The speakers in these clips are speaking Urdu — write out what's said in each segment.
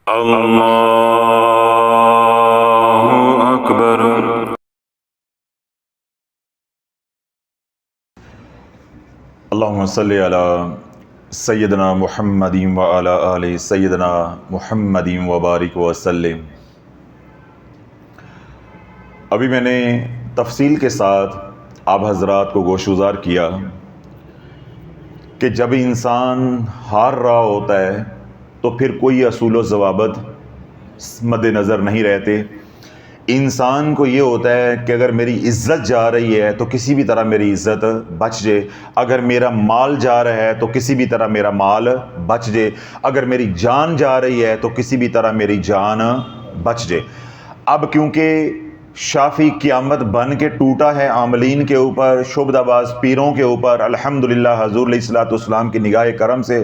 اللہ اکبر۔ اللہم صلی علی سیدنا محمد وعلی آل سیدنا محمد وبارک وسلم۔ ابھی میں نے تفصیل کے ساتھ آپ حضرات کو گوشگزار کیا کہ جب انسان ہار رہا ہوتا ہے تو پھر کوئی اصول و ضوابط مد نظر نہیں رہتے۔ انسان کو یہ ہوتا ہے کہ اگر میری عزت جا رہی ہے تو کسی بھی طرح میری عزت بچ جائے، اگر میرا مال جا رہا ہے تو کسی بھی طرح میرا مال بچ جائے، اگر میری جان جا رہی ہے تو کسی بھی طرح میری جان بچ جائے۔ اب کیونکہ شافی قیامت بن کے ٹوٹا ہے عاملین کے اوپر، شعبدہ باز پیروں کے اوپر، الحمدللہ حضور علیہ الصلوۃ والسلام کی نگاہ کرم سے،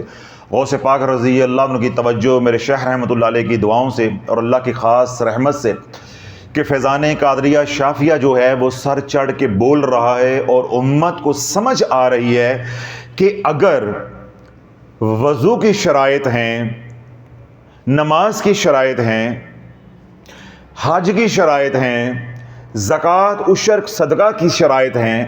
غوث پاک رضی اللہ عنہ کی توجہ، میرے شیخ رحمۃ اللہ علیہ کی دعاؤں سے اور اللہ کی خاص رحمت سے کہ فیضان قادریہ شافیہ جو ہے وہ سر چڑھ کے بول رہا ہے اور امت کو سمجھ آ رہی ہے کہ اگر وضو کی شرائط ہیں، نماز کی شرائط ہیں، حج کی شرائط ہیں، زکوٰۃ عشر صدقہ کی شرائط ہیں،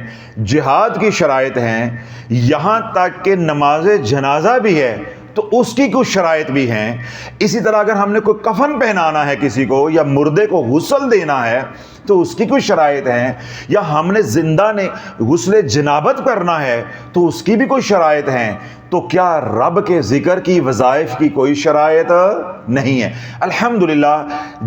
جہاد کی شرائط ہیں، یہاں تک کہ نماز جنازہ بھی ہے تو اس کی کچھ شرائط بھی ہیں۔ اسی طرح اگر ہم نے کوئی کفن پہنانا ہے کسی کو، یا مردے کو غسل دینا ہے تو اس کی کوئی شرائط ہیں، یا ہم نے زندہ نے غسل جنابت کرنا ہے تو اس کی بھی کوئی شرائط ہیں۔ تو کیا رب کے ذکر کی وظائف کی کوئی شرائط نہیں ہے؟ الحمدللہ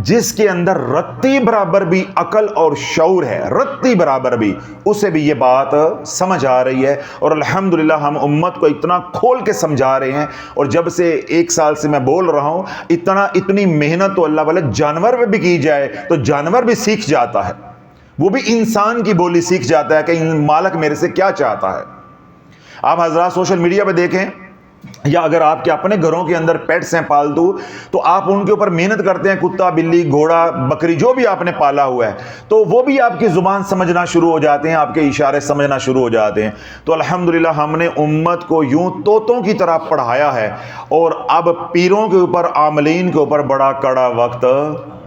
جس کے اندر رتی برابر بھی عقل اور شعور ہے، رتی برابر بھی، اسے بھی یہ بات سمجھ آ رہی ہے، اور الحمدللہ ہم امت کو اتنا کھول کے سمجھا رہے ہیں۔ اور جب سے 1 سال سے میں بول رہا ہوں، اتنی محنت تو اللہ والے جانور پہ بھی کی جائے تو جانور بھی سیکھ جاتا ہے، وہ بھی انسان کی بولی سیکھ جاتا ہے کہ مالک میرے سے کیا چاہتا ہے۔ آپ حضرات سوشل میڈیا پہ دیکھیں، یا اگر آپ کے اپنے گھروں کے اندر پیٹس ہیں پالتو، تو آپ ان کے اوپر محنت کرتے ہیں، کتا، بلی، گھوڑا، بکری، جو بھی آپ نے پالا ہوا ہے، تو وہ بھی آپ کی زبان سمجھنا شروع ہو جاتے ہیں، آپ کے اشارے سمجھنا شروع ہو جاتے ہیں۔ تو الحمدللہ ہم نے امت کو یوں طوطوں کی طرح پڑھایا ہے، اور اب پیروں کے اوپر، عاملین کے اوپر بڑا کڑا وقت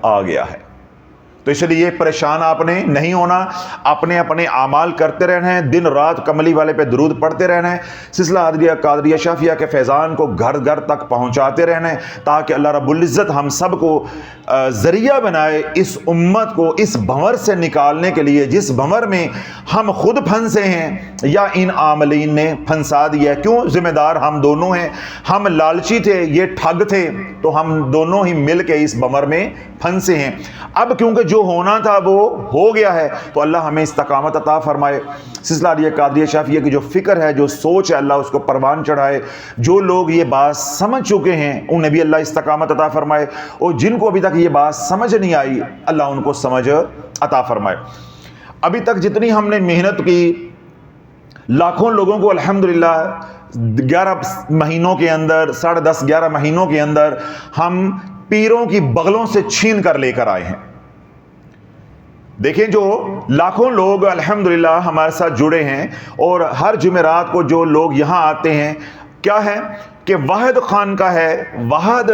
آ گیا ہے۔ تو اس لیے پریشان آپ نے نہیں ہونا، اپنے اعمال کرتے رہنا ہے، دن رات کملی والے پہ درود پڑھتے رہنا ہے، سلسلہ قادریہ شافیہ کے فیضان کو گھر گھر تک پہنچاتے رہنا ہے، تاکہ اللہ رب العزت ہم سب کو ذریعہ بنائے اس امت کو اس بھنور سے نکالنے کے لیے، جس بھنور میں ہم خود پھنسے ہیں یا ان عاملین نے پھنسا دیا ہے۔ کیوں؟ ذمہ دار ہم دونوں ہیں، ہم لالچی تھے، یہ ٹھگ تھے، تو ہم دونوں ہی مل کے اس بھنور میں پھنسے ہیں۔ اب کیونکہ جو ہونا تھا وہ ہو گیا ہے، تو اللہ ہمیں استقامت عطا فرمائے۔ سلسلہ قادریہ شافیہ کی جو فکر ہے، جو سوچ ہے، اللہ اس کو پروان چڑھائے۔ جو لوگ یہ بات سمجھ چکے ہیں انہیں بھی اللہ استقامت عطا فرمائے، اور جن کو ابھی تک یہ بات سمجھ نہیں آئی اللہ ان کو سمجھ عطا فرمائے۔ ابھی تک جتنی ہم نے محنت کی، لاکھوں لوگوں کو الحمدللہ 11 مہینوں کے اندر، 10.5 11 مہینوں کے اندر ہم پیروں کی بغلوں سے چھین کر لے کر آئے ہیں۔ دیکھیں جو لاکھوں لوگ الحمدللہ ہمارے ساتھ جڑے ہیں، اور ہر جمعرات کو جو لوگ یہاں آتے ہیں، کیا ہے کہ واحد خانقاہ ہے، واحد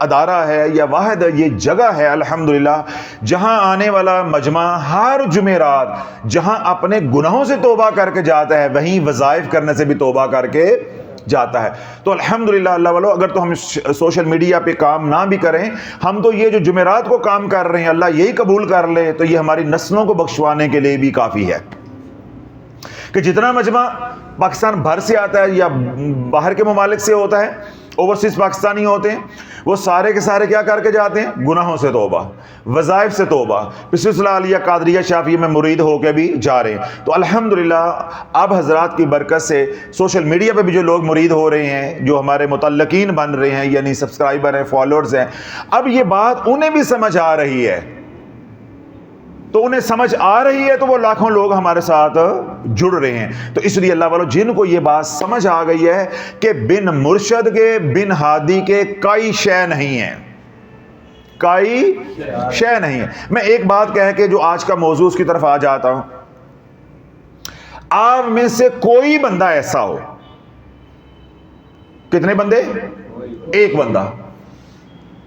ادارہ ہے، یا واحد یہ جگہ ہے الحمدللہ، جہاں آنے والا مجمع ہر جمعرات جہاں اپنے گناہوں سے توبہ کر کے جاتا ہے، وہیں وظائف کرنے سے بھی توبہ کر کے جاتا ہے۔ تو الحمدللہ اللہ والو، اگر تو ہم سوشل میڈیا پہ کام نہ بھی کریں، ہم تو یہ جو جمعرات کو کام کر رہے ہیں اللہ یہی قبول کر لے، تو یہ ہماری نسلوں کو بخشوانے کے لیے بھی کافی ہے کہ جتنا مجمع پاکستان بھر سے آتا ہے یا باہر کے ممالک سے ہوتا ہے، اوورسیز پاکستانی ہوتے ہیں، وہ سارے کے سارے کیا کر کے جاتے ہیں؟ گناہوں سے توبہ، وظائف سے توبہ، سلسلہ علیہ قادریہ شافیہ میں مرید ہو کے بھی جا رہے ہیں۔ تو الحمدللہ اب حضرات کی برکت سے سوشل میڈیا پہ بھی جو لوگ مرید ہو رہے ہیں، جو ہمارے متعلقین بن رہے ہیں، یعنی سبسکرائبر ہیں، فالوورز ہیں، اب یہ بات انہیں بھی سمجھ آ رہی ہے، تو انہیں سمجھ آ رہی ہے، تو وہ لاکھوں لوگ ہمارے ساتھ جڑ رہے ہیں۔ تو اس لیے اللہ والو جن کو یہ بات سمجھ آ گئی ہے کہ بن مرشد کے، بن ہادی کے کوئی شے نہیں ہے، کوئی شے نہیں ہے۔ میں ایک بات کہہ کے جو آج کا موضوع اس کی طرف آ جاتا ہوں، آپ میں سے کوئی بندہ ایسا ہو، کتنے بندے؟ ایک بندہ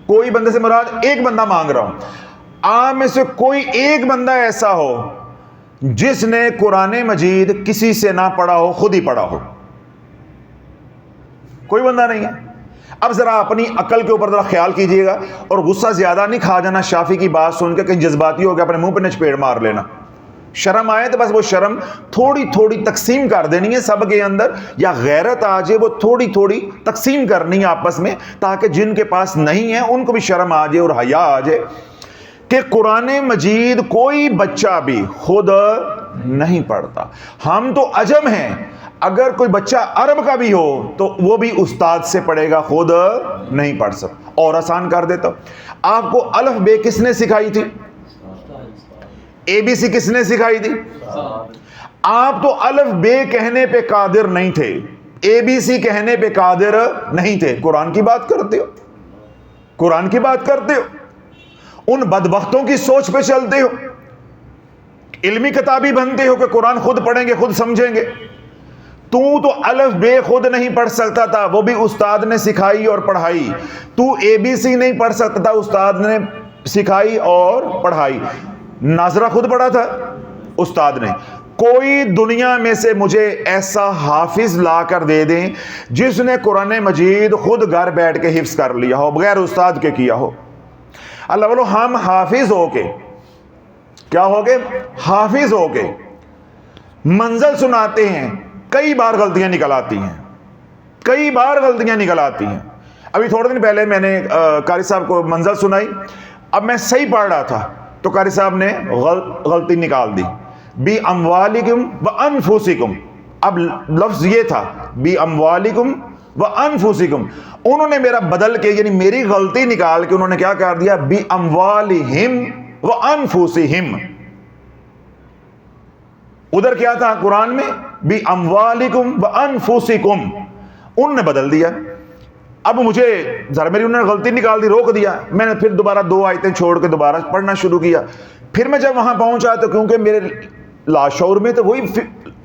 کوئی بندے سے مراد ایک بندہ مانگ رہا ہوں، آپ میں سے کوئی ایک بندہ ایسا ہو جس نے قرآن مجید کسی سے نہ پڑھا ہو، خود ہی پڑھا ہو؟ کوئی بندہ نہیں ہے۔ اب ذرا اپنی عقل کے اوپر ذرا خیال کیجئے گا، اور غصہ زیادہ نہیں کھا جانا شافی کی بات سن کے، کہیں جذباتی ہو کے اپنے منہ پہ نچپیڑ مار لینا۔ شرم آئے تو بس وہ شرم تھوڑی تھوڑی تقسیم کر دینی ہے سب کے اندر، یا غیرت آ جائے وہ تھوڑی تھوڑی تقسیم کرنی ہے آپس میں، تاکہ جن کے پاس نہیں ہے ان کو بھی شرم آ جائے اور حیا آ جائے کہ قرآن مجید کوئی بچہ بھی خود نہیں پڑھتا۔ ہم تو عجم ہیں، اگر کوئی بچہ عرب کا بھی ہو تو وہ بھی استاد سے پڑھے گا، خود نہیں پڑھ سکتا۔ اور آسان کر دیتا ہوں، آپ کو الف بے کس نے سکھائی تھی؟ اے بی سی کس نے سکھائی تھی؟ آپ تو الف بے کہنے پہ قادر نہیں تھے، اے بی سی کہنے پہ قادر نہیں تھے، قرآن کی بات کرتے ہو، قرآن کی بات کرتے ہو، ان بدبختوں کی سوچ پہ چلتے ہو، علمی کتابی بنتے ہو کہ قرآن خود پڑھیں گے، خود سمجھیں گے۔ تو الف بے خود نہیں پڑھ سکتا تھا، وہ بھی استاد نے سکھائی اور پڑھائی۔ تو اے بی سی نہیں پڑھ سکتا تھا، استاد نے سکھائی اور پڑھائی۔ ناظرہ خود پڑھا تھا، استاد نے۔ کوئی دنیا میں سے مجھے ایسا حافظ لا کر دے دیں جس نے قرآن مجید خود گھر بیٹھ کے حفظ کر لیا ہو، بغیر استاد کے کیا ہو۔ اللہ بولو، ہم حافظ ہو کے کیا ہو گئے؟ حافظ ہو کے منزل سناتے ہیں، کئی بار غلطیاں نکل آتی ہیں، کئی بار غلطیاں نکل آتی ہیں۔ ابھی تھوڑے دن پہلے میں نے قاری صاحب کو منزل سنائی، اب میں صحیح پڑھ رہا تھا تو قاری صاحب نے غلطی نکال دی، بی اموالکم و انفسکم۔ اب لفظ یہ تھا بی اموالکم و انفسکم، انہوں نے میرا بدل کے، یعنی میری غلطی نکال کے انہوں نے کیا کر دیا؟ بی اموالہم و انفسہم۔ ادھر کیا تھا قرآن میں؟ بی اموالکم و انفسکم، انہوں نے بدل دیا۔ اب مجھے ذرا میری انہوں نے غلطی نکال دی، روک دیا، میں نے پھر دوبارہ 2 آیتیں چھوڑ کے دوبارہ پڑھنا شروع کیا۔ پھر میں جب وہاں پہنچا تو کیونکہ میرے لاشعور میں تو وہی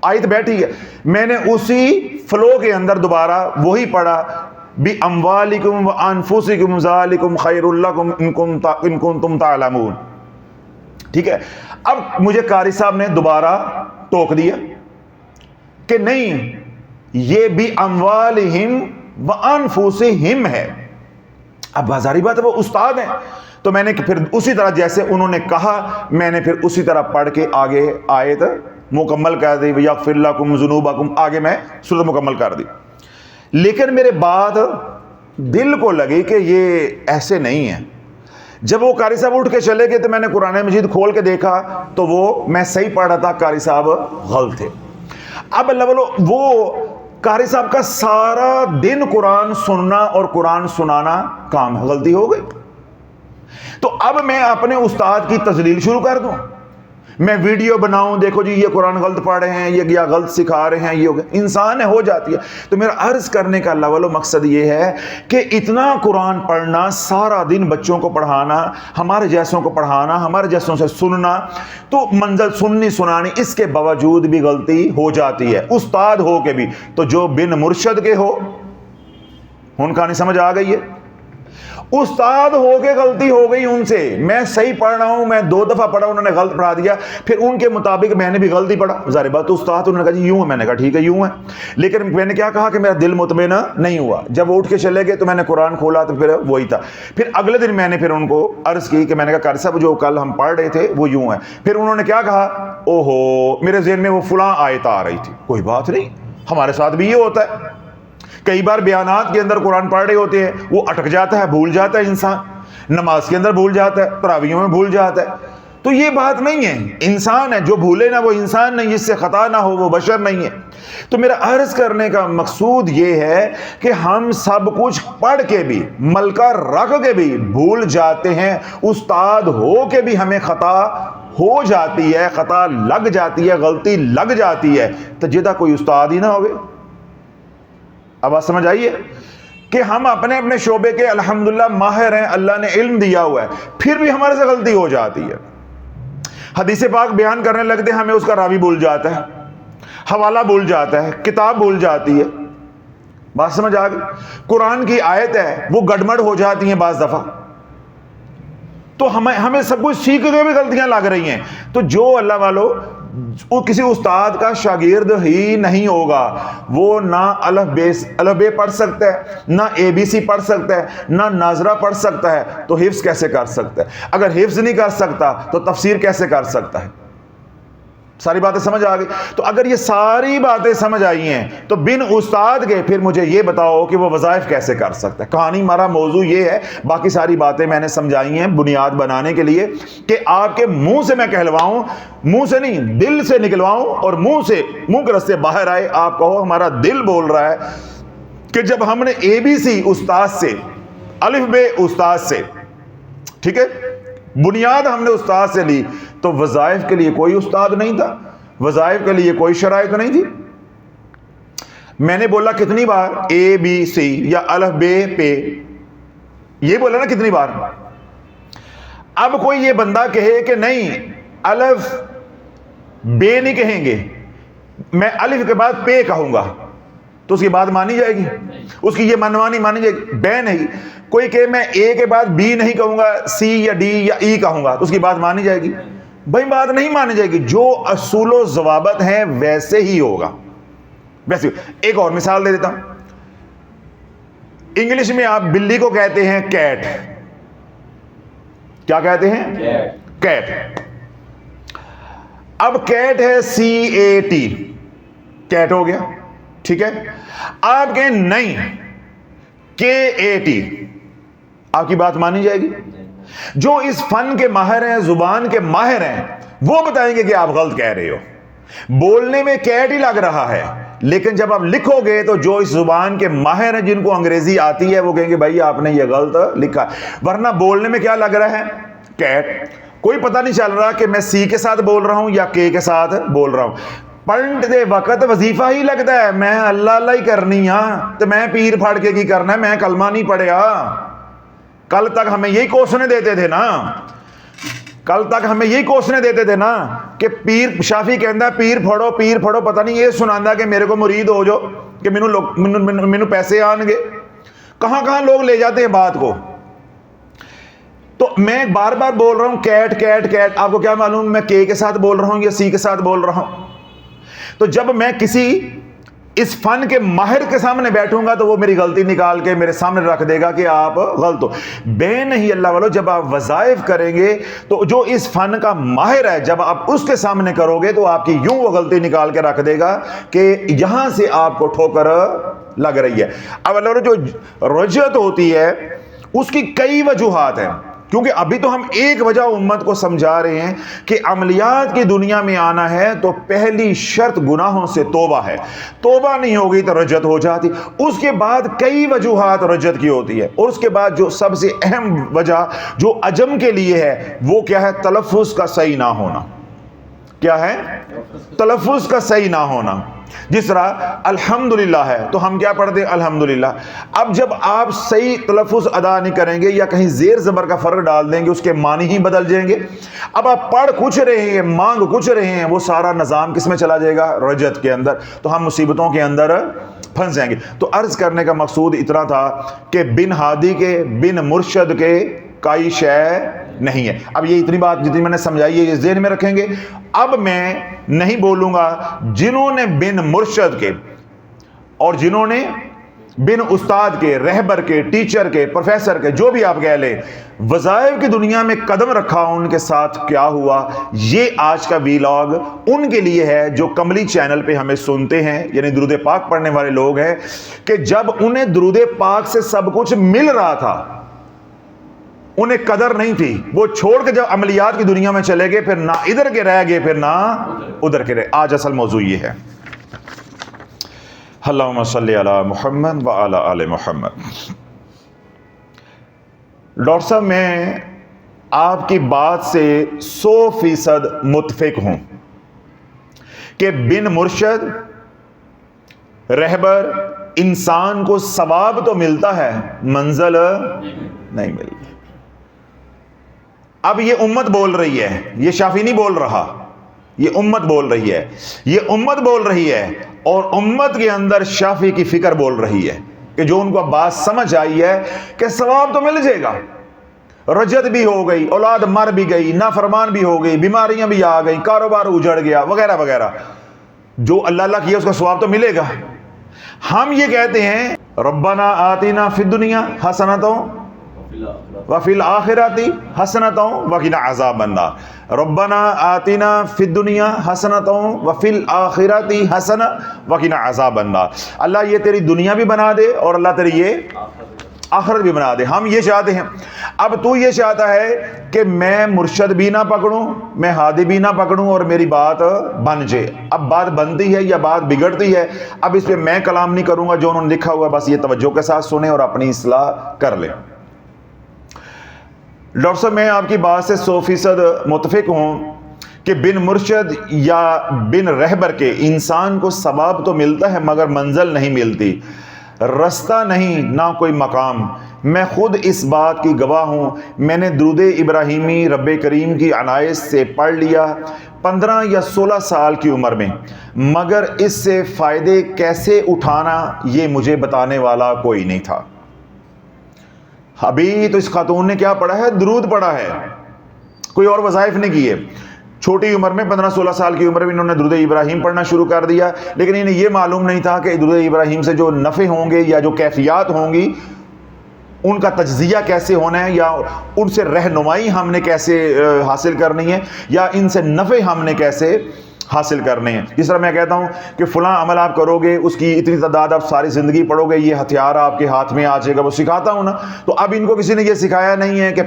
آیت بیٹھی ہے، میں نے اسی فلو کے اندر دوبارہ وہی پڑھا، بی اموالکم و انفسکم ذالکم خیر لکم ان کنتم تعلمون۔ ٹھیک ہے، اب مجھے قاری صاحب نے دوبارہ ٹوک دیا کہ نہیں، یہ بھی اموالہم و انفسہم ہے۔ اب بازاری بات ہے، وہ استاد ہیں، تو میں نے پھر اسی طرح جیسے انہوں نے کہا میں نے پھر اسی طرح پڑھ کے آگے آیت مکمل کر دی، یغفر لکم ذنوبکم، آگے میں سورت مکمل کر دی۔ لیکن میرے بات دل کو لگی کہ یہ ایسے نہیں ہے۔ جب وہ قاری صاحب اٹھ کے چلے گئے تو میں نے قرآن مجید کھول کے دیکھا تو وہ میں صحیح پڑھ رہا تھا، قاری صاحب غلط تھے۔ اب اللہ بولو، وہ قاری صاحب کا سارا دن قرآن سننا اور قرآن سنانا کام ہے، غلطی ہو گئی تو اب میں اپنے استاد کی تذلیل شروع کر دوں، میں ویڈیو بناؤں، دیکھو جی یہ قرآن غلط پڑھ رہے ہیں، یہ غلط سکھا رہے ہیں، یہ ہو گیا، انسان ہے، ہو جاتی ہے۔ تو میرا عرض کرنے کا اللہ والو مقصد یہ ہے کہ اتنا قرآن پڑھنا، سارا دن بچوں کو پڑھانا، ہمارے جیسوں کو پڑھانا، ہمارے جیسوں سے سننا، تو منزل سننی سنانی، اس کے باوجود بھی غلطی ہو جاتی ہے، استاد ہو کے بھی۔ تو جو بن مرشد کے ہو، ان کا نہیں سمجھ آ گئی ہے، استاد ہو کے غلطی ہو گئی ان سے، میں صحیح پڑھ رہا ہوں، میں 2 دفعہ پڑھا، انہوں نے غلط پڑھا دیا، پھر ان کے مطابق میں نے بھی غلطی پڑھا، ظاہر بات استاد انہوں نے کہا جی یوں ہے، میں نے کہا ٹھیک ہے یوں ہے، لیکن میں نے کیا کہا کہ میرا دل مطمئن نہیں ہوا۔ جب وہ اٹھ کے چلے گئے تو میں نے قرآن کھولا تو پھر وہی تھا۔ پھر اگلے دن میں نے پھر ان کو عرض کی کہ میں نے کہا قاری صاحب جو کل ہم پڑھ رہے تھے وہ یوں ہے۔ پھر انہوں نے کیا کہا، اوہو میرے ذہن میں وہ فلاں آیت آ رہی تھی۔ کوئی بات نہیں، ہمارے ساتھ بھی یہ ہوتا ہے، کئی بار بیانات کے اندر قرآن پڑھ رہے ہوتے ہیں، وہ اٹک جاتا ہے، بھول جاتا ہے انسان، نماز کے اندر بھول جاتا ہے، تراویحوں میں بھول جاتا ہے۔ تو یہ بات نہیں ہے، انسان ہے، جو بھولے نہ وہ انسان نہیں، جس سے خطا نہ ہو وہ بشر نہیں ہے۔ تو میرا عرض کرنے کا مقصود یہ ہے کہ ہم سب کچھ پڑھ کے بھی، ملکہ رکھ کے بھی بھول جاتے ہیں، استاد ہو کے بھی ہمیں خطا ہو جاتی ہے، خطا لگ جاتی ہے، غلطی لگ جاتی ہے، تو جدہ کوئی استاد ہی نہ ہوئے۔ اب بات سمجھ آئیے کہ ہم اپنے اپنے شعبے کے الحمدللہ ماہر ہیں، اللہ نے علم دیا ہوا ہے، پھر بھی ہمارے سے غلطی ہو جاتی ہے۔ حدیث پاک بیان کرنے لگتے ہیں، ہمیں اس کا راوی بھول جاتا ہے، حوالہ بھول جاتا ہے، کتاب بھول جاتی ہے۔ بات سمجھ آ گئی؟ قرآن کی آیت ہے وہ گڑمڑ ہو جاتی ہیں بعض دفعہ، تو ہمیں سب کچھ سیکھ کے بھی غلطیاں لگ رہی ہیں. تو جو اللہ والو وہ کسی استاد کا شاگرد ہی نہیں ہوگا، وہ نہ الف بے پڑھ سکتا ہے، نہ ABC پڑھ سکتا ہے، نہ ناظرہ پڑھ سکتا ہے، تو حفظ کیسے کر سکتا ہے؟ اگر حفظ نہیں کر سکتا تو تفسیر کیسے کر سکتا ہے؟ ساری باتیں سمجھ آ گئی؟ تو اگر یہ ساری باتیں سمجھ آئی ہیں تو بن استاد کے پھر مجھے یہ بتاؤ کہ وہ وظائف کیسے کر سکتا ہے. کہانی ہمارا موضوع یہ ہے، باقی ساری باتیں میں نے سمجھائی ہیں بنیاد بنانے کے لیے کہ آپ کے منہ سے میں کہلواؤں، منہ سے نہیں دل سے نکلواؤں، اور منہ کے رستے باہر آئے. آپ کہو ہمارا دل بول رہا ہے کہ جب ہم نے ABC استاد سے، الف بے استاد سے، ٹھیک ہے، بنیاد ہم نے استاد سے لی، تو وظائف کے لیے کوئی استاد نہیں تھا، وظائف کے لیے کوئی شرائط نہیں تھی. میں نے بولا کتنی بار ABC یا الف بے پہ، یہ بولا نا کتنی بار. اب کوئی یہ بندہ کہے کہ نہیں الف بے نہیں کہیں گے، میں الف کے بعد پے کہوں گا، تو اس کی بات مانی جائے گی؟ اس کی یہ منوانی مانی جائے گی؟ بے نہیں. کوئی کہ میں A کے بعد B نہیں کہوں گا، C یا D یا E کہوں گا، تو اس کی بات مانی جائے گی؟ بھائی بات نہیں مانی جائے گی. جو اصول و ضوابط ہیں ویسے ہی ہوگا، ویسے. ایک اور مثال دے دیتا ہوں. انگلش میں آپ بلی کو کہتے ہیں کیٹ. کیا کہتے ہیں؟ کیٹ. اب کیٹ ہے CAT، کیٹ ہو گیا، ٹھیک ہے. آپ کہیں نہیں KAT، آپ کی بات مانی جائے گی؟ جو اس فن کے ماہر ہیں، زبان کے ماہر ہیں، وہ بتائیں گے کہ آپ غلط کہہ رہے ہو. بولنے میں کیٹ ہی لگ رہا ہے، لیکن جب آپ لکھو گے تو جو اس زبان کے ماہر ہیں، جن کو انگریزی آتی ہے، وہ کہیں گے بھائی آپ نے یہ غلط لکھا. ورنہ بولنے میں کیا لگ رہا ہے؟ کیٹ. کوئی پتہ نہیں چل رہا کہ میں C کے ساتھ بول رہا ہوں یا K کے ساتھ بول رہا ہوں. پڑھتے وقت وظیفہ ہی لگتا ہے، میں اللہ اللہ ہی کرنی ہاں، تو میں پیر پھاڑ کے کی کرنا ہے، میں کلمہ نہیں پڑھیا. کل تک ہمیں یہی کوسنے دیتے تھے نا، کل تک ہمیں یہی کوسنے دیتے تھے نا کہ پیر شافی کہندا ہے پیر پھڑو پیر پھڑو، پتہ نہیں یہ سناندا کہ میرے کو مرید ہو جو کہ مینوں پیسے آن گے. کہاں کہاں لوگ لے جاتے ہیں بات کو. تو میں بار بار بول رہا ہوں کیٹ کیٹ کیٹ، آپ کو کیا معلوم میں K کے ساتھ بول رہا ہوں یا C کے ساتھ بول رہا ہوں؟ تو جب میں کسی اس فن کے ماہر کے سامنے بیٹھوں گا تو وہ میری غلطی نکال کے میرے سامنے رکھ دے گا کہ آپ غلط ہو. بے نہیں اللہ والو، جب آپ وظائف کریں گے تو جو اس فن کا ماہر ہے، جب آپ اس کے سامنے کرو گے تو آپ کی یوں وہ غلطی نکال کے رکھ دے گا کہ یہاں سے آپ کو ٹھوکر لگ رہی ہے. اب اللہ جو رجعت ہوتی ہے اس کی کئی وجوہات ہیں، کیونکہ ابھی تو ہم ایک وجہ امت کو سمجھا رہے ہیں کہ عملیات کی دنیا میں آنا ہے تو پہلی شرط گناہوں سے توبہ ہے. توبہ نہیں ہوگی تو رجعت ہو جاتی. اس کے بعد کئی وجوہات رجعت کی ہوتی ہے، اور اس کے بعد جو سب سے اہم وجہ جو عجم کے لیے ہے وہ کیا ہے؟ تلفظ کا صحیح نہ ہونا. کیا ہے؟ تلفظ کا صحیح نہ ہونا. جس طرح الحمدللہ ہے تو ہم کیا پڑھتے ہیں؟ الحمدللہ. اب جب آپ صحیح تلفظ ادا نہیں کریں گے یا کہیں زیر زبر کا فرق ڈال دیں گے، اس کے معنی ہی بدل جائیں گے. اب آپ پڑھ کچھ رہے ہیں، مانگ کچھ رہے ہیں، وہ سارا نظام کس میں چلا جائے گا؟ رجعت کے اندر. تو ہم مصیبتوں کے اندر پھنس جائیں گے. تو عرض کرنے کا مقصود اتنا تھا کہ بن ہادی کے، بن مرشد کے کوئی شے نہیں ہے. اب یہ اتنی بات جتنی میں نے سمجھائی ہے یہ ذہن میں رکھیں گے. اب میں نہیں بولوں گا جنہوں نے بن مرشد کے اور جنہوں نے بن استاد کے، رہبر کے، ٹیچر کے، پروفیسر کے، جو بھی آپ کہہ لیں، وظائف کی دنیا میں قدم رکھا ان کے ساتھ کیا ہوا. یہ آج کا ویلاگ ان کے لیے ہے جو کملی چینل پہ ہمیں سنتے ہیں، یعنی درود پاک پڑھنے والے لوگ ہیں، کہ جب انہیں درود پاک سے سب کچھ مل رہا تھا انہیں قدر نہیں تھی. وہ چھوڑ کے جب عملیات کی دنیا میں چلے گئے، پھر نہ ادھر کے رہ گئے پھر نہ ادھر کے رہے. آج اصل موضوع یہ ہے. اللہم صلی علی محمد وعلی آل محمد. ڈاکٹر صاحب میں آپ کی بات سے 100% متفق ہوں کہ بن مرشد، رہبر، انسان کو ثواب تو ملتا ہے، منزل نہیں ملتی. اب یہ امت بول رہی ہے، یہ شافی نہیں بول رہا، یہ امت بول رہی ہے. یہ امت بول رہی ہے اور امت کے اندر شافی کی فکر بول رہی ہے کہ جو ان کو بات سمجھ آئی ہے کہ ثواب تو مل جائے گا، رجت بھی ہو گئی، اولاد مر بھی گئی، نافرمان بھی ہو گئی، بیماریاں بھی آ گئی، کاروبار اجڑ گیا وغیرہ وغیرہ، جو اللہ اللہ کیا اس کا ثواب تو ملے گا۔ ہم یہ کہتے ہیں ربنا آتنا فی الدنیا حسنۃ وفی الآخرۃ حسنۃ وقنا عذاب النار، ربنا آتنا فی الدنیا حسنۃ وفی الآخرۃ حسنۃ وقنا عذاب النار، اللہ یہ تیری دنیا بھی بنا دے اور اللہ تیری یہ آخرت بھی بنا دے۔ ہم یہ چاہتے ہیں۔ اب تو یہ چاہتا ہے کہ میں مرشد بھی نہ پکڑوں، میں ہادی بھی نہ پکڑوں اور میری بات بن جائے۔ اب بات بنتی ہے یا بات بگڑتی ہے، اب اس پہ میں کلام نہیں کروں گا، جو انہوں نے لکھا ہوا بس یہ توجہ کے ساتھ سنیں اور اپنی اصلاح کر لیں۔ ڈاکٹر صاحب میں آپ کی بات سے 100% متفق ہوں کہ بن مرشد یا بن رہبر کے انسان کو ثواب تو ملتا ہے مگر منزل نہیں ملتی، رستہ نہیں، نہ کوئی مقام۔ میں خود اس بات کی گواہ ہوں، میں نے درود ابراہیمی رب کریم کی عنایت سے پڑھ لیا 15 یا 16 سال کی عمر میں، مگر اس سے فائدے کیسے اٹھانا یہ مجھے بتانے والا کوئی نہیں تھا۔ ابھی تو اس خاتون نے کیا پڑھا ہے؟ درود پڑھا ہے، کوئی اور وظائف نہیں کیے۔ چھوٹی عمر میں 15-16 سال کی عمر میں انہوں نے درود ابراہیم پڑھنا شروع کر دیا، لیکن انہیں یہ معلوم نہیں تھا کہ درود ابراہیم سے جو نفع ہوں گے یا جو کیفیات ہوں گی ان کا تجزیہ کیسے ہونا ہے، یا ان سے رہنمائی ہم نے کیسے حاصل کرنی ہے، یا ان سے نفع ہم نے کیسے حاصل کرنے ہیں۔ جس طرح میں کہتا ہوں کہ فلاں عمل آپ کرو گے، اس کی اتنی تعداد آپ ساری زندگی پڑھو گے، یہ ہتھیار آپ کے ہاتھ میں آ جائے گا، وہ سکھاتا ہوں نا۔ تو اب ان کو کسی نے یہ سکھایا نہیں ہے کہ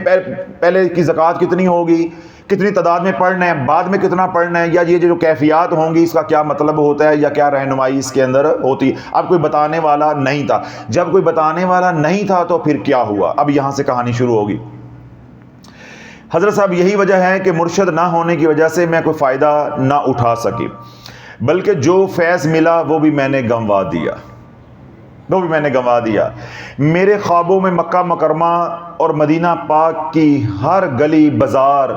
پہلے کی زکوٰۃ کتنی ہوگی، کتنی تعداد میں پڑھنا ہے، بعد میں کتنا پڑھنا ہے، یا یہ جو کیفیات ہوں گی اس کا کیا مطلب ہوتا ہے، یا کیا رہنمائی اس کے اندر ہوتی ہے۔ اب کوئی بتانے والا نہیں تھا۔ جب کوئی بتانے والا نہیں تھا تو پھر کیا ہوا؟ اب یہاں سے کہانی شروع ہوگی۔ حضرت صاحب یہی وجہ ہے کہ مرشد نہ ہونے کی وجہ سے میں کوئی فائدہ نہ اٹھا سکی، بلکہ جو فیض ملا وہ بھی میں نے گنوا دیا۔ میرے خوابوں میں مکہ مکرمہ اور مدینہ پاک کی ہر گلی بازار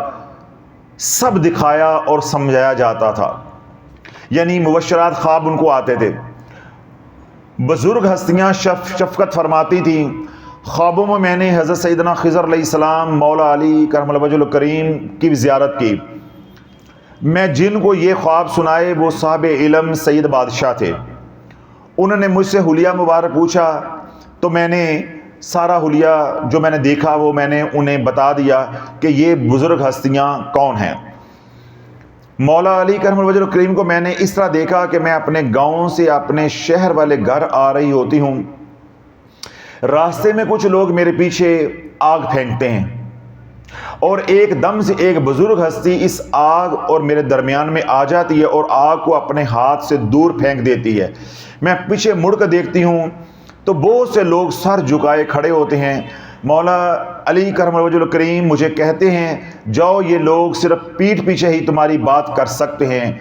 سب دکھایا اور سمجھایا جاتا تھا، یعنی مبشرات خواب ان کو آتے تھے۔ بزرگ ہستیاں شفقت فرماتی تھیں۔ خوابوں میں میں نے حضرت سیدنا خضر علیہ السلام، مولا علی کرم اللہ وجہ الکریم کی بھی زیارت کی۔ میں جن کو یہ خواب سنائے وہ صاحب علم سید بادشاہ تھے۔ انہوں نے مجھ سے حلیہ مبارک پوچھا تو میں نے سارا حلیہ جو میں نے دیکھا وہ میں نے انہیں بتا دیا کہ یہ بزرگ ہستیاں کون ہیں۔ مولا علی کرم اللہ وجہ الکریم کو میں نے اس طرح دیکھا کہ میں اپنے گاؤں سے اپنے شہر والے گھر آ رہی ہوتی ہوں، راستے میں کچھ لوگ میرے پیچھے آگ پھینکتے ہیں اور ایک دم سے ایک بزرگ ہستی اس آگ اور میرے درمیان میں آ جاتی ہے اور آگ کو اپنے ہاتھ سے دور پھینک دیتی ہے۔ میں پیچھے مڑ کر دیکھتی ہوں تو بہت سے لوگ سر جھکائے کھڑے ہوتے ہیں۔ مولا علی کرم وجہ الکریم مجھے کہتے ہیں جاؤ، یہ لوگ صرف پیٹھ پیچھے ہی تمہاری بات کر سکتے ہیں،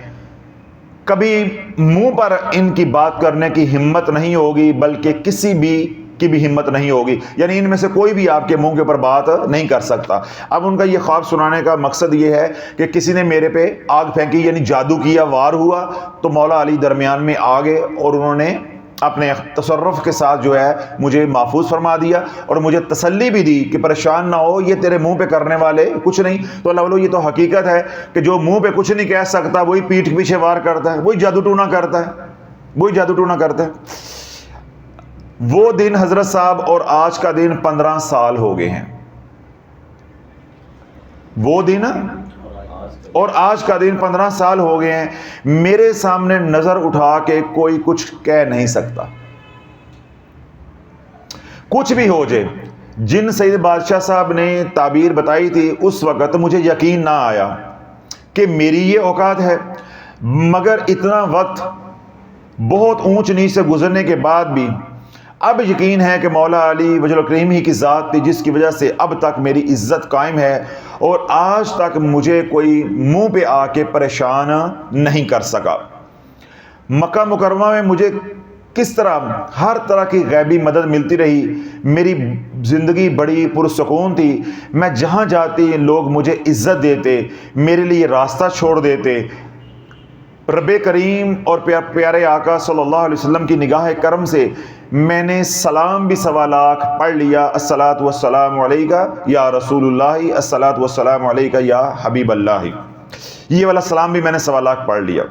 کبھی منہ پر ان کی بات کرنے کی ہمت نہیں ہوگی، بلکہ کسی بھی کی بھی ہمت نہیں ہوگی، یعنی ان میں سے کوئی بھی آپ کے منہ کے اوپر بات نہیں کر سکتا۔ اب ان کا یہ خواب سنانے کا مقصد یہ ہے کہ کسی نے میرے پہ آگ پھینکی، یعنی جادو کیا، وار ہوا، تو مولا علی درمیان میں آ گئے اور انہوں نے اپنے تصرف کے ساتھ جو ہے مجھے محفوظ فرما دیا اور مجھے تسلی بھی دی کہ پریشان نہ ہو، یہ تیرے منہ پہ کرنے والے کچھ نہیں۔ تو اللہ والو یہ تو حقیقت ہے کہ جو منہ پہ کچھ نہیں کہہ سکتا وہی پیٹھ پیچھے وار کرتا ہے، وہی جادو ٹونا کرتا ہے۔ وہ دن حضرت صاحب اور آج کا دن 15 سال ہو گئے ہیں۔ وہ دن اور آج کا دن 15 سال ہو گئے ہیں۔ میرے سامنے نظر اٹھا کے کوئی کچھ کہہ نہیں سکتا، کچھ بھی ہو جائے۔ جن سید بادشاہ صاحب نے تعبیر بتائی تھی اس وقت مجھے یقین نہ آیا کہ میری یہ اوقات ہے، مگر اتنا وقت بہت اونچ نیچ سے گزرنے کے بعد بھی اب یقین ہے کہ مولا علی وجہ الکریم ہی کی ذات تھی جس کی وجہ سے اب تک میری عزت قائم ہے اور آج تک مجھے کوئی منہ پہ آ کے پریشان نہیں کر سکا۔ مکہ مکرمہ میں مجھے کس طرح ہر طرح کی غیبی مدد ملتی رہی، میری زندگی بڑی پرسکون تھی۔ میں جہاں جاتی لوگ مجھے عزت دیتے، میرے لیے راستہ چھوڑ دیتے۔ رب کریم اور پیارے آقا صلی اللہ علیہ وسلم کی نگاہ کرم سے میں نے سلام بھی 1.25 لاکھ پڑھ لیا، الصلاۃ والسلام علیکہ یا رسول اللہ، الصلاۃ والسلام علیکہ یا حبیب اللہ، یہ والا سلام بھی میں نے 1.25 لاکھ پڑھ لیا۔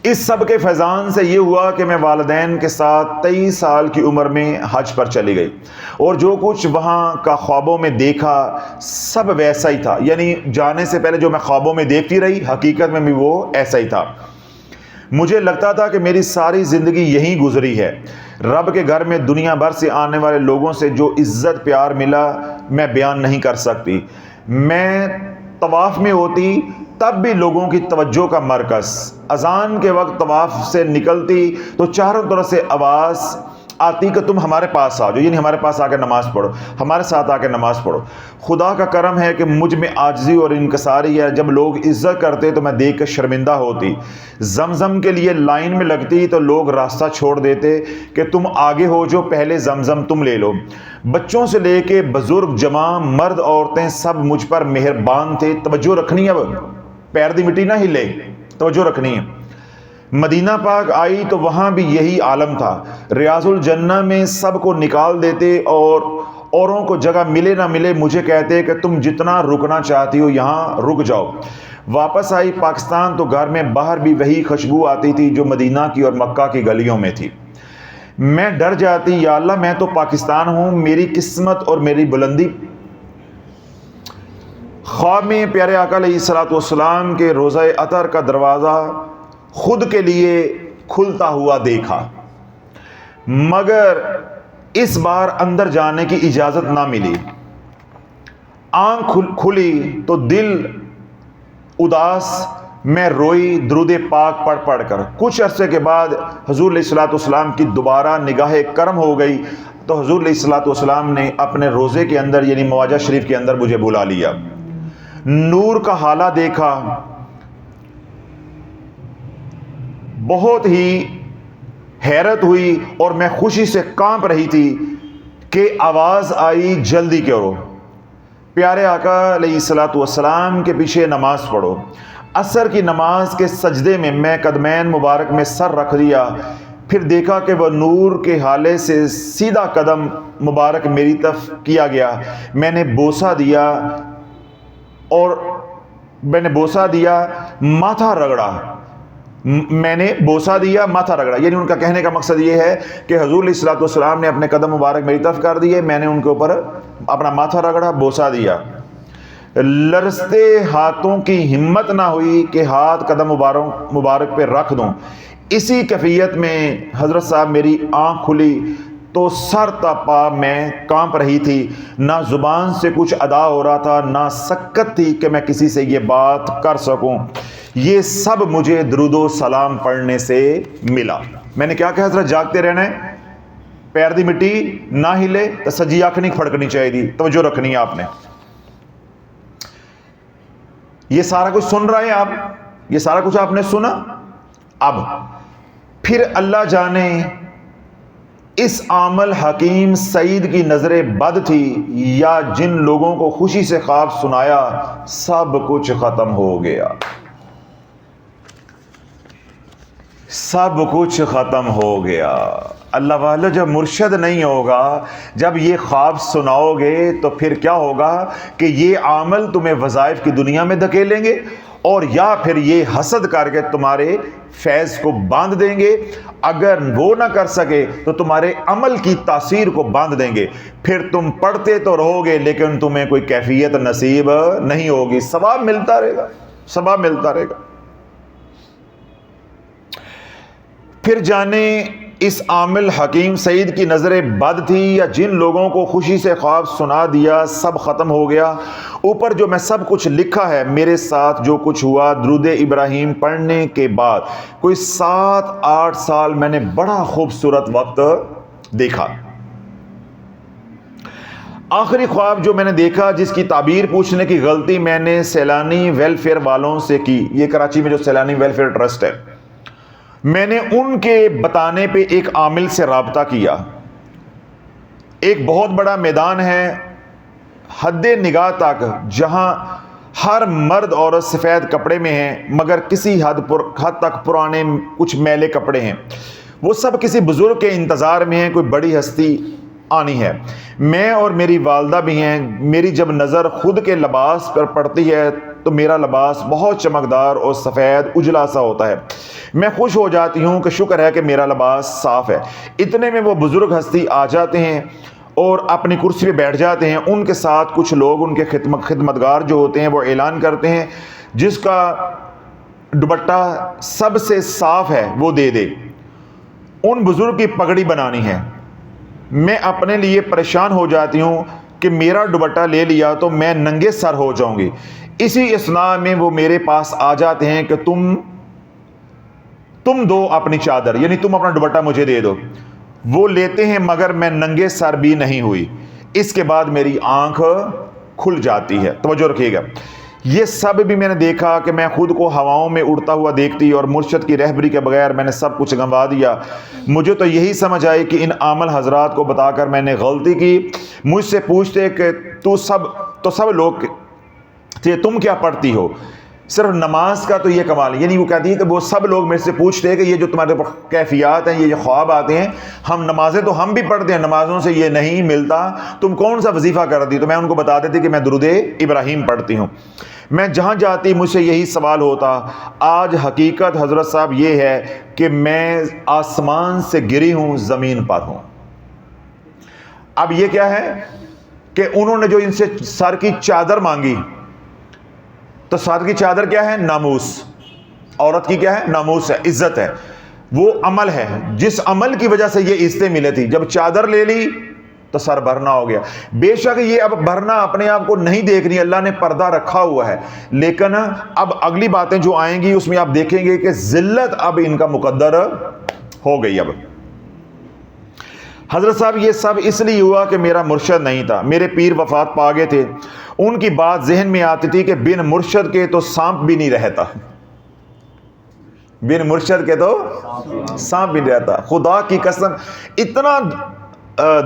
اس سب کے فیضان سے یہ ہوا کہ میں والدین کے ساتھ 23 سال کی عمر میں حج پر چلی گئی، اور جو کچھ وہاں کا خوابوں میں دیکھا سب ویسا ہی تھا، یعنی جانے سے پہلے جو میں خوابوں میں دیکھتی رہی حقیقت میں بھی وہ ایسا ہی تھا۔ مجھے لگتا تھا کہ میری ساری زندگی یہیں گزری ہے۔ رب کے گھر میں دنیا بھر سے آنے والے لوگوں سے جو عزت پیار ملا میں بیان نہیں کر سکتی۔ میں طواف میں ہوتی تب بھی لوگوں کی توجہ کا مرکز، اذان کے وقت طواف سے نکلتی تو چاروں طرف سے آواز آتی کہ تم ہمارے پاس آ جاؤ، یعنی ہمارے پاس آ کے نماز پڑھو، ہمارے ساتھ آ کے نماز پڑھو۔ خدا کا کرم ہے کہ مجھ میں عاجزی اور انکساری ہے، جب لوگ عزت کرتے تو میں دیکھ کے شرمندہ ہوتی۔ زمزم کے لیے لائن میں لگتی تو لوگ راستہ چھوڑ دیتے کہ تم آگے ہو جو، پہلے زمزم تم لے لو۔ بچوں سے لے کے بزرگ جمع مرد عورتیں سب مجھ پر مہربان تھے۔ توجہ رکھنی ہے، اب پیر دی مٹی نہ ہلے، توجہ رکھنی ہے۔ مدینہ پاک آئی تو وہاں بھی یہی عالم تھا۔ ریاض الجنہ میں سب کو نکال دیتے اور اوروں کو جگہ ملے نہ ملے مجھے کہتے کہ تم جتنا رکنا چاہتی ہو یہاں رک جاؤ۔ واپس آئی پاکستان تو گھر میں باہر بھی وہی خوشبو آتی تھی جو مدینہ کی اور مکہ کی گلیوں میں تھی۔ میں ڈر جاتی، یا اللہ میں تو پاکستان ہوں، میری قسمت اور میری بلندی۔ خواب میں پیارے آقا علیہ الصلوۃ والسلام کے روضہ اطہر کا دروازہ خود کے لیے کھلتا ہوا دیکھا، مگر اس بار اندر جانے کی اجازت نہ ملی۔ آنکھ کھلی تو دل اداس، میں روئی درود پاک پڑھ پڑھ کر۔ کچھ عرصے کے بعد حضور علیہ الصلوۃ والسلام کی دوبارہ نگاہ کرم ہو گئی تو حضور علیہ الصلوۃ والسلام نے اپنے روضے کے اندر یعنی مواجہ شریف کے اندر مجھے بلا لیا۔ نور کا حالہ دیکھا، بہت ہی حیرت ہوئی اور میں خوشی سے کانپ رہی تھی کہ آواز آئی جلدی کرو، پیارے آقا علیہ الصلوۃ والسلام کے پیچھے نماز پڑھو۔ عصر کی نماز کے سجدے میں میں قدمین مبارک میں سر رکھ دیا، پھر دیکھا کہ وہ نور کے حالے سے سیدھا قدم مبارک میری طرف کیا گیا۔ میں نے بوسہ دیا، ماتھا رگڑا۔ ماتھا رگڑا یعنی ان کا کہنے کا مقصد یہ ہے کہ حضور علیہ الصلوۃ والسلام نے اپنے قدم مبارک میری طرف کر دیے، میں نے ان کے اوپر اپنا ماتھا رگڑا، بوسہ دیا۔ لرزتے ہاتھوں کی ہمت نہ ہوئی کہ ہاتھ قدم مبارک پہ رکھ دوں۔ اسی کیفیت میں حضرت صاحب میری آنکھ کھلی تو سر تا پا میں کانپ رہی تھی، نہ زبان سے کچھ ادا ہو رہا تھا، نہ سکت تھی کہ میں کسی سے یہ بات کر سکوں۔ یہ سب مجھے درود و سلام پڑھنے سے ملا۔ میں نے کیا کہا، حضرت جاگتے رہنا ہے، پیر دی مٹی نہ ہلے تو سجی آنکھ نہیں پھڑکنی چاہیے تھی، توجہ رکھنی ہے آپ نے۔ یہ سارا کچھ سن رہے ہیں آپ، یہ سارا کچھ آپ نے سنا۔ اب پھر اللہ جانے اس عامل حکیم سعید کی نظر بد تھی یا جن لوگوں کو خوشی سے خواب سنایا سب کچھ ختم ہو گیا، سب کچھ ختم ہو گیا۔ اللہ والا جب مرشد نہیں ہوگا، جب یہ خواب سناؤ گے تو پھر کیا ہوگا کہ یہ عامل تمہیں وظائف کی دنیا میں دھکیلیں گے، اور یا پھر یہ حسد کر کے تمہارے فیض کو باندھ دیں گے۔ اگر وہ نہ کر سکے تو تمہارے عمل کی تاثیر کو باندھ دیں گے، پھر تم پڑھتے تو رہو گے لیکن تمہیں کوئی کیفیت نصیب نہیں ہوگی، ثواب ملتا رہے گا، ثواب ملتا رہے گا۔ پھر جانے اس عامل حکیم سعید کی نظر بد تھی یا جن لوگوں کو خوشی سے خواب سنا دیا سب ختم ہو گیا۔ اوپر جو میں سب کچھ لکھا ہے، میرے ساتھ جو کچھ ہوا درود ابراہیم پڑھنے کے بعد کوئی 7-8 سال میں نے بڑا خوبصورت وقت دیکھا۔ آخری خواب جو میں نے دیکھا، جس کی تعبیر پوچھنے کی غلطی میں نے سیلانی ویلفیئر والوں سے کی، یہ کراچی میں جو سیلانی ویلفیئر ٹرسٹ ہے، میں نے ان کے بتانے پہ ایک عامل سے رابطہ کیا۔ ایک بہت بڑا میدان ہے حد نگاہ تک، جہاں ہر مرد عورت سفید کپڑے میں ہیں مگر کسی حد تک پرانے کچھ میلے کپڑے ہیں۔ وہ سب کسی بزرگ کے انتظار میں ہیں، کوئی بڑی ہستی آنی ہے۔ میں اور میری والدہ بھی ہیں۔ میری جب نظر خود کے لباس پر پڑتی ہے تو میرا لباس بہت چمکدار اور سفید اجلا سا ہوتا ہے۔ میں خوش ہو جاتی ہوں کہ شکر ہے کہ میرا لباس صاف ہے۔ اتنے میں وہ بزرگ ہستی آ جاتے ہیں اور اپنی کرسی پہ بیٹھ جاتے ہیں۔ ان کے ساتھ کچھ لوگ، ان کے خدمتگار جو ہوتے ہیں، وہ اعلان کرتے ہیں جس کا دوپٹہ سب سے صاف ہے وہ دے دے۔ ان بزرگ کی پگڑی بنانی ہے۔ میں اپنے لیے پریشان ہو جاتی ہوں کہ میرا دوپٹہ لے لیا تو میں ننگے سر ہو جاؤں گی۔ اسی اثناء میں وہ میرے پاس آ جاتے ہیں کہ تم دو اپنی چادر، یعنی تم اپنا دوپٹہ مجھے دے دو۔ وہ لیتے ہیں مگر میں ننگے سر بھی نہیں ہوئی۔ اس کے بعد میری آنکھ کھل جاتی ہے۔ توجہ رکھیے گا، یہ سب بھی میں نے دیکھا کہ میں خود کو ہواؤں میں اڑتا ہوا دیکھتی اور مرشد کی رہبری کے بغیر میں نے سب کچھ گنوا دیا۔ مجھے تو یہی سمجھ آئی کہ ان عامل حضرات کو بتا کر میں نے غلطی کی۔ مجھ سے پوچھتے کہ سب لوگ تھے، تم کیا پڑھتی ہو؟ صرف نماز کا تو یہ کمال ہے، یعنی وہ کہتی ہے کہ وہ سب لوگ میرے سے پوچھتے ہیں کہ یہ جو تمہارے کیفیات ہیں، یہ جو خواب آتے ہیں، ہم نمازیں تو ہم بھی پڑھتے ہیں، نمازوں سے یہ نہیں ملتا، تم کون سا وظیفہ کرتی؟ تو میں ان کو بتا دیتی کہ میں درود ابراہیم پڑھتی ہوں۔ میں جہاں جاتی مجھ سے یہی سوال ہوتا۔ آج حقیقت حضرت صاحب یہ ہے کہ میں آسمان سے گری ہوں، زمین پر ہوں۔ اب یہ کیا ہے کہ انہوں نے جو ان سے سر کی چادر مانگی، تو سر کی چادر کیا ہے؟ ناموس۔ عورت کی کیا ہے؟ ناموس ہے، عزت ہے، وہ عمل ہے جس عمل کی وجہ سے یہ عزتیں ملے تھی۔ جب چادر لے لی تو سر بھرنا ہو گیا۔ بے شک یہ اب بھرنا اپنے آپ کو نہیں دیکھنی، اللہ نے پردہ رکھا ہوا ہے، لیکن اب اگلی باتیں جو آئیں گی اس میں آپ دیکھیں گے کہ ذلت اب ان کا مقدر ہو گئی۔ اب حضرت صاحب یہ سب اس لیے ہوا کہ میرا مرشد نہیں تھا۔ میرے پیر وفات پا گئے تھے۔ ان کی بات ذہن میں آتی تھی کہ بن مرشد کے تو سانپ بھی نہیں رہتا، بن مرشد کے تو سانپ بھی نہیں رہتا۔ خدا کی قسم اتنا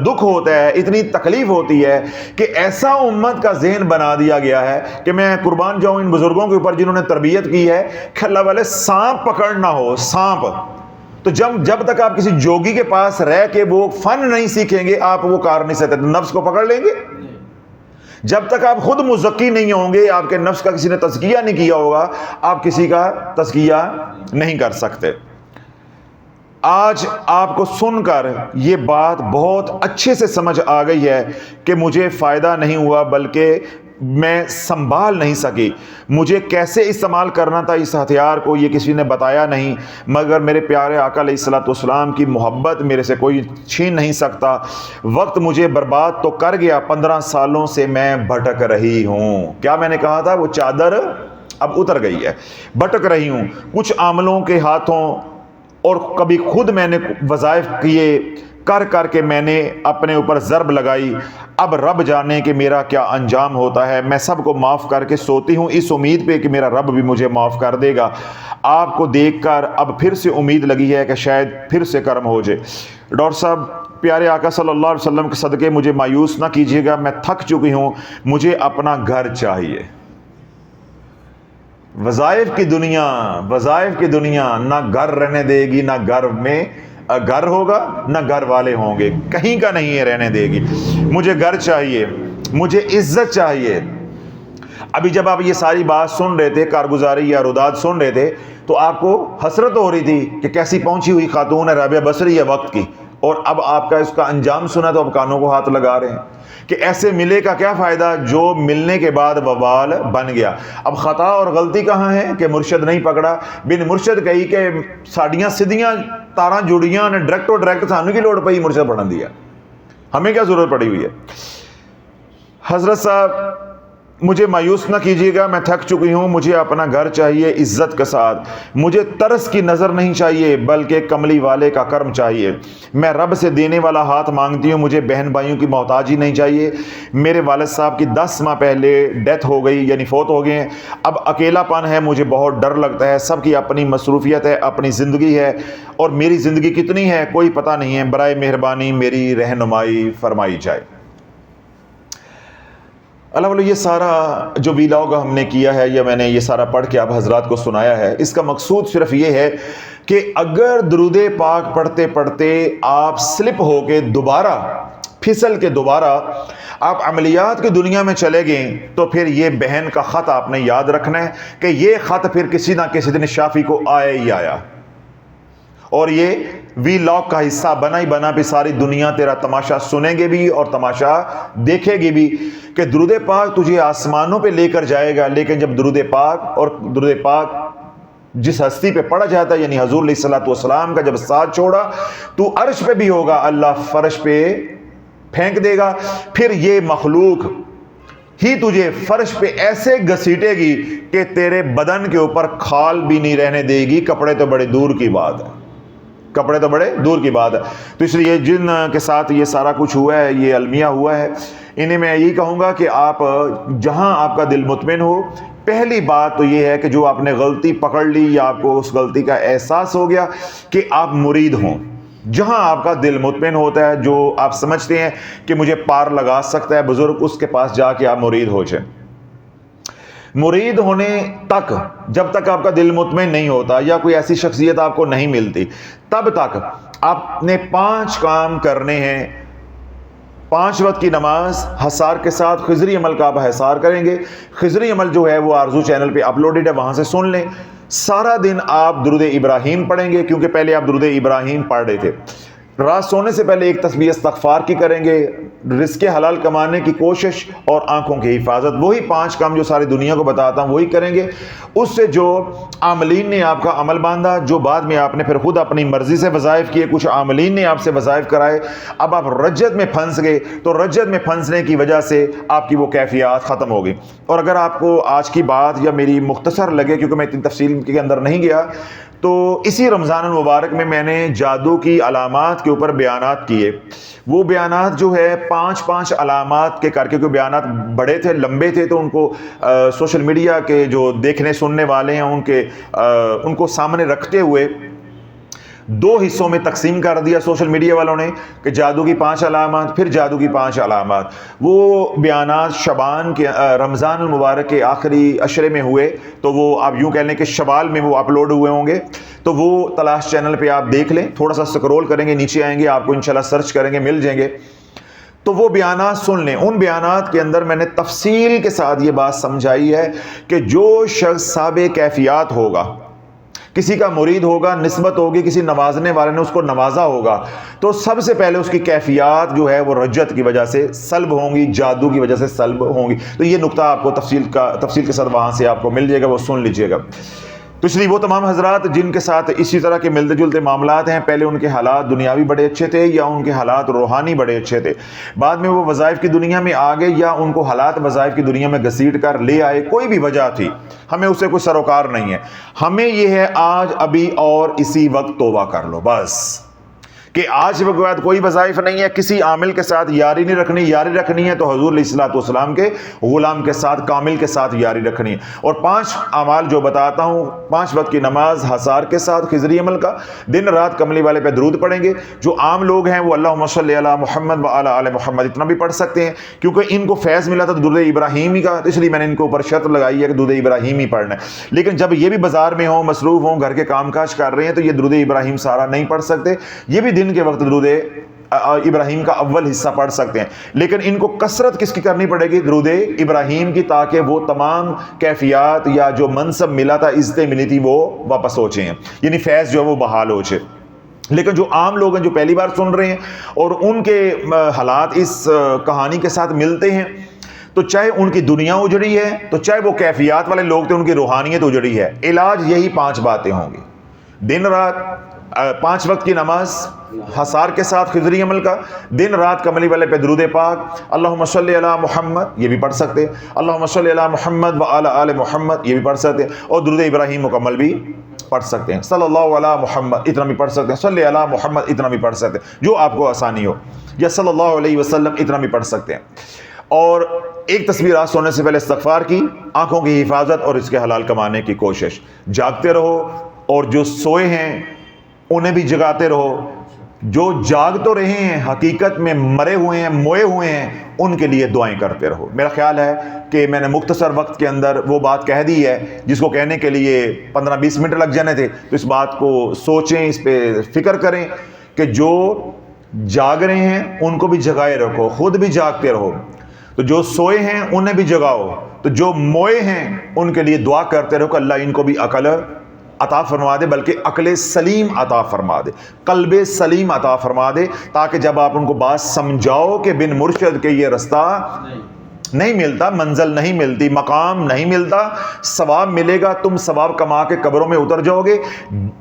دکھ ہوتا ہے، اتنی تکلیف ہوتی ہے کہ ایسا امت کا ذہن بنا دیا گیا ہے کہ میں قربان جاؤں ان بزرگوں کے اوپر جنہوں نے تربیت کی ہے کہ اللہ والے سانپ پکڑنا ہو، سانپ تو جب تک آپ کسی جوگی کے پاس رہ کے وہ فن نہیں سیکھیں گے آپ وہ کار نہیں سکتے، نفس کو پکڑ لیں گے۔ جب تک آپ خود مزکی نہیں ہوں گے، آپ کے نفس کا کسی نے تزکیہ نہیں کیا ہوگا، آپ کسی کا تزکیہ نہیں کر سکتے۔ آج آپ کو سن کر یہ بات بہت اچھے سے سمجھ آ گئی ہے کہ مجھے فائدہ نہیں ہوا بلکہ میں سنبھال نہیں سکی۔ مجھے کیسے استعمال کرنا تھا اس ہتھیار کو یہ کسی نے بتایا نہیں، مگر میرے پیارے آقا علیہ الصلوۃ والسلام کی محبت میرے سے کوئی چھین نہیں سکتا۔ وقت مجھے برباد تو کر گیا، 15 سالوں سے میں بھٹک رہی ہوں۔ کیا میں نے کہا تھا؟ وہ چادر اب اتر گئی ہے، بھٹک رہی ہوں کچھ عاملوں کے ہاتھوں، اور کبھی خود میں نے وظائف کیے، کر کے میں نے اپنے اوپر ضرب لگائی۔ اب رب جانے کہ میرا کیا انجام ہوتا ہے۔ میں سب کو معاف کر کے سوتی ہوں اس امید پہ کہ میرا رب بھی مجھے معاف کر دے گا۔ آپ کو دیکھ کر اب پھر سے امید لگی ہے کہ شاید پھر سے کرم ہو جائے۔ ڈاکٹر صاحب پیارے آقا صلی اللہ علیہ وسلم کے صدقے مجھے مایوس نہ کیجیے گا، میں تھک چکی ہوں، مجھے اپنا گھر چاہیے۔ وظائف کی دنیا نہ گھر رہنے دے گی، نہ گھر میں گھر ہوگا، نہ گھر والے ہوں گے، کہیں کا نہیں ہے رہنے دے گی۔ مجھے گھر چاہیے، مجھے عزت چاہیے۔ ابھی جب آپ یہ ساری بات سن رہے تھے، کارگزاری یا روداد سن رہے تھے، تو آپ کو حسرت ہو رہی تھی کہ کیسی پہنچی ہوئی خاتون ہے رابعہ بصری ہے وقت کی، اور اب آپ کا اس کا انجام سنا تو اب کانوں کو ہاتھ لگا رہے ہیں کہ ایسے ملے کا کیا فائدہ جو ملنے کے بعد وبال بن گیا۔ اب خطا اور غلطی کہاں ہے کہ مرشد نہیں پکڑا۔ بن مرشد کہی کہ ساڑیاں سیدھیاں تاراں جڑیاں نے ڈائریکٹ سانو کی لوڑ پئی مرشد پڑھن دیا، ہمیں کیا ضرورت پڑی ہوئی ہے۔ حضرت صاحب مجھے مایوس نہ کیجیے گا، میں تھک چکی ہوں، مجھے اپنا گھر چاہیے عزت کے ساتھ۔ مجھے ترس کی نظر نہیں چاہیے بلکہ کملی والے کا کرم چاہیے۔ میں رب سے دینے والا ہاتھ مانگتی ہوں، مجھے بہن بھائیوں کی محتاجی نہیں چاہیے۔ میرے والد صاحب کی 10 ماہ پہلے ڈیتھ ہو گئی، یعنی فوت ہو گئے ہیں۔ اب اکیلا پن ہے، مجھے بہت ڈر لگتا ہے۔ سب کی اپنی مصروفیت ہے، اپنی زندگی ہے، اور میری زندگی کتنی ہے کوئی پتہ نہیں ہے۔ برائے مہربانی میری رہنمائی فرمائی جائے۔ اللہ والے یہ سارا جو ویلاگ ہم نے کیا ہے یا میں نے یہ سارا پڑھ کے آپ حضرات کو سنایا ہے، اس کا مقصود صرف یہ ہے کہ اگر درود پاک پڑھتے پڑھتے آپ سلپ ہو کے دوبارہ پھسل کے دوبارہ آپ عملیات کی دنیا میں چلے گئے تو پھر یہ بہن کا خط آپ نے یاد رکھنا ہے کہ یہ خط پھر کسی نہ کسی دن شافی کو آیا ہی آیا، اور یہ وی لاگ کا حصہ بنا ہی بنا، پہ ساری دنیا تیرا تماشا سنیں گے بھی اور تماشا دیکھے گی بھی کہ درود پاک تجھے آسمانوں پہ لے کر جائے گا، لیکن جب درود پاک جس ہستی پہ پڑھا جاتا ہے یعنی حضور علیہ الصلوۃ والسلام کا جب ساتھ چھوڑا تو عرش پہ بھی ہوگا، اللہ فرش پہ پھینک دے گا، پھر یہ مخلوق ہی تجھے فرش پہ ایسے گھسیٹے گی کہ تیرے بدن کے اوپر کھال بھی نہیں رہنے دے گی، کپڑے تو بڑے دور کی بات ہے، کپڑے تو بڑے دور کی بات ہے۔ تو اس لیے جن کے ساتھ یہ سارا کچھ ہوا ہے، یہ المیہ ہوا ہے، انہیں میں یہی کہوں گا کہ آپ جہاں آپ کا دل مطمئن ہو، پہلی بات تو یہ ہے کہ جو آپ نے غلطی پکڑ لی یا آپ کو اس غلطی کا احساس ہو گیا کہ آپ مرید ہوں، جہاں آپ کا دل مطمئن ہوتا ہے، جو آپ سمجھتے ہیں کہ مجھے پار لگا سکتا ہے بزرگ، اس کے پاس جا کے آپ مرید ہو جائیں۔ مرید ہونے تک جب تک آپ کا دل مطمئن نہیں ہوتا یا کوئی ایسی شخصیت آپ کو نہیں ملتی، تب تک آپ نے 5 کام کرنے ہیں۔ 5 وقت کی نماز حصار کے ساتھ خضری عمل کا آپ حصار کریں گے۔ خضری عمل جو ہے وہ آرزو چینل پہ اپلوڈڈ ہے، وہاں سے سن لیں۔ سارا دن آپ درود ابراہیم پڑھیں گے، کیونکہ پہلے آپ درود ابراہیم پڑھ رہے تھے۔ رات سونے سے پہلے ایک تسبیح استغفار کی کریں گے، رزق حلال کمانے کی کوشش اور آنکھوں کی حفاظت، وہی 5 کام جو ساری دنیا کو بتاتا ہوں وہی کریں گے۔ اس سے جو عاملین نے آپ کا عمل باندھا، جو بعد میں آپ نے پھر خود اپنی مرضی سے وظائف کیے، کچھ عاملین نے آپ سے وظائف کرائے، اب آپ رجت میں پھنس گئے، تو رجت میں پھنسنے کی وجہ سے آپ کی وہ کیفیات ختم ہو گئی۔ اور اگر آپ کو آج کی بات یا میری مختصر لگے، کیونکہ میں اتنی تفصیل کے اندر نہیں گیا، تو اسی رمضان المبارک میں میں نے جادو کی علامات کے اوپر بیانات کیے۔ وہ بیانات جو ہے 5 علامات کے کر کے، کوئی بیانات بڑے تھے، لمبے تھے، تو ان کو سوشل میڈیا کے جو دیکھنے سننے والے ہیں ان کو سامنے رکھتے ہوئے 2 حصوں میں تقسیم کر دیا سوشل میڈیا والوں نے، کہ جادو کی 5 علامات، پھر جادو کی 5 علامات۔ وہ بیانات شعبان کے رمضان المبارک کے آخری عشرے میں ہوئے، تو وہ آپ یوں کہہ لیں کہ شوال میں وہ اپلوڈ ہوئے ہوں گے، تو وہ تلاش چینل پہ آپ دیکھ لیں، تھوڑا سا سکرول کریں گے نیچے آئیں گے، آپ کو انشاءاللہ سرچ کریں گے مل جائیں گے، تو وہ بیانات سن لیں۔ ان بیانات کے اندر میں نے تفصیل کے ساتھ یہ بات سمجھائی ہے کہ جو شخص صاحب کیفیات ہوگا، کسی کا مرید ہوگا، نسبت ہوگی، کسی نوازنے والے نے اس کو نوازا ہوگا، تو سب سے پہلے اس کی کیفیات جو ہے وہ رجت کی وجہ سے سلب ہوں گی، جادو کی وجہ سے سلب ہوں گی۔ تو یہ نقطہ آپ کو تفصیل کے ساتھ وہاں سے آپ کو مل جائے گا، وہ سن لیجئے گا۔ تو اس لیے وہ تمام حضرات جن کے ساتھ اسی طرح کے ملتے جلتے معاملات ہیں، پہلے ان کے حالات دنیاوی بڑے اچھے تھے یا ان کے حالات روحانی بڑے اچھے تھے، بعد میں وہ وظائف کی دنیا میں آ گئے یا ان کو حالات وظائف کی دنیا میں گھسیٹ کر لے آئے، کوئی بھی وجہ تھی، ہمیں اس سے کوئی سروکار نہیں ہے۔ ہمیں یہ ہے آج ابھی اور اسی وقت توبہ کر لو بس، کہ آج کے بعد کوئی وظائف نہیں ہے، کسی عامل کے ساتھ یاری نہیں رکھنی، یاری رکھنی ہے تو حضور علیہ الصلوۃ والسلام کے غلام کے ساتھ، کامل کے ساتھ یاری رکھنی ہے۔ اور 5 اعمال جو بتاتا ہوں، 5 وقت کی نماز حصار کے ساتھ خضری عمل کا، دن رات کملی والے پہ درود پڑھیں گے۔ جو عام لوگ ہیں وہ اللہم صلی علی محمد وعلی آل محمد اتنا بھی پڑھ سکتے ہیں، کیونکہ ان کو فیض ملا تھا درود ابراہیمی کا، اس لیے میں نے ان کے اوپر شرط لگائی ہے کہ درود ابراہیمی پڑھنا ہے۔ لیکن جب یہ بھی بازار میں ہوں، مصروف ہوں، گھر کے کام کاج کر رہے ہیں، تو یہ درود ابراہیم سارا نہیں پڑھ سکتے، یہ بھی دن کے وقت درود ابراہیم کا اول حصہ پڑھ سکتے ہیں، لیکن ان کو کثرت کس کی کرنی پڑے گی؟ درود ابراہیم کی، تاکہ وہ تمام کیفیات یا جو منصب ملا تھا، عزت ملی تھی، وہ واپس ہو جائیں، یعنی فیض جو ہے وہ بحال ہو جائے۔ لیکن جو عام لوگ ہیں جو پہلی بار سن رہے ہیں اور ان کے حالات اس کہانی کے ساتھ ملتے ہیں، تو چاہے ان کی دنیا اجڑی ہے، تو چاہے وہ کیفیات والے لوگ تھے ان کی روحانیت اجڑی ہے، علاج یہی 5 باتیں ہوں گی: دن رات 5 وقت کی نماز حصار کے ساتھ خضری عمل کا، دن رات کملی والے پہ درود پاک، اللہم صلی علی محمد یہ بھی پڑھ سکتے ہیں، اللہم صلی علی محمد وعلی آل محمد یہ بھی پڑھ سکتے ہیں، اور درود ابراہیم مکمل بھی پڑھ سکتے ہیں، صلی اللہ علی محمد اتنا بھی پڑھ سکتے ہیں، صلی علی محمد اتنا بھی پڑھ سکتے ہیں، جو آپ کو آسانی ہو، یا صلی اللہ علیہ وسلم اتنا بھی پڑھ سکتے ہیں۔ اور ایک تسبیح رات سونے سے پہلے استغفار کی، آنکھوں کی حفاظت اور اس کے حلال کمانے کی کوشش، جاگتے رہو، اور جو سوئے ہیں انہیں بھی جگاتے رہو، جو جاگ تو رہے ہیں حقیقت میں مرے ہوئے ہیں، موئے ہوئے ہیں، ان کے لیے دعائیں کرتے رہو۔ میرا خیال ہے کہ میں نے مختصر وقت کے اندر وہ بات کہہ دی ہے جس کو کہنے کے لیے 15-20 منٹ لگ جانے تھے، تو اس بات کو سوچیں، اس پہ فکر کریں کہ جو جاگ رہے ہیں ان کو بھی جگائے رکھو، خود بھی جاگتے رہو، تو جو سوئے ہیں انہیں بھی جگاؤ، تو جو موئے ہیں ان کے لیے دعا کرتے رہو کہ اللہ ان کو بھی عقل عطا فرما دے، بلکہ عقل سلیم عطا فرما دے، قلب سلیم عطا فرما دے، تاکہ جب آپ ان کو بات سمجھاؤ کہ بن مرشد کے یہ رستہ نہیں ملتا، منزل نہیں ملتی، مقام نہیں ملتا، ثواب ملے گا، تم ثواب کما کے قبروں میں اتر جاؤ گے،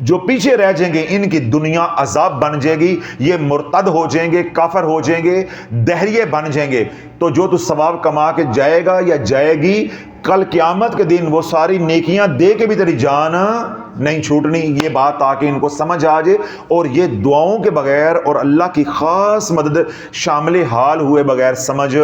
جو پیچھے رہ جائیں گے ان کی دنیا عذاب بن جائے گی، یہ مرتد ہو جائیں گے، کافر ہو جائیں گے، دہریے بن جائیں گے، تو جو تو ثواب کما کے جائے گا یا جائے گی، کل قیامت کے دن وہ ساری نیکیاں دے کے بھی تیری جان نہیں چھوٹنی۔ یہ بات تاکہ ان کو سمجھ آ جائے، اور یہ دعاؤں کے بغیر اور اللہ کی خاص مدد شامل حال ہوئے بغیر سمجھ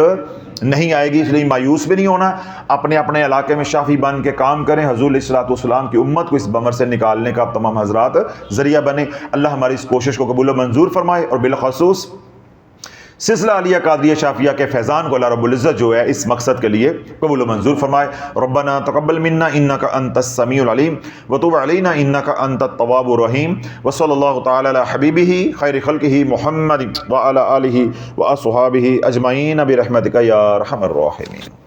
نہیں آئے گی۔ اس لیے مایوس بھی نہیں ہونا، اپنے اپنے علاقے میں شافی بن کے کام کریں، حضور علیہ الصلوۃ والسلام کی امت کو اس بمر سے نکالنے کا آپ تمام حضرات ذریعہ بنے۔ اللہ ہماری اس کوشش کو قبول و منظور فرمائے، اور بالخصوص سلسلہ علیہ قادریہ شافیہ کے فیضان کو اللہ رب العزت جو ہے اس مقصد کے لیے قبول و منظور فرمائے۔ ربنا تقبل منا انک انت السمیع العلیم وتب علینا انک انت التواب الرحیم، وصلی اللہ تعالی علی حبیبہ خیر خلقہ محمد وعلی آلہ واصحابہ اجمعین برحمتک یا ارحم الراحمین۔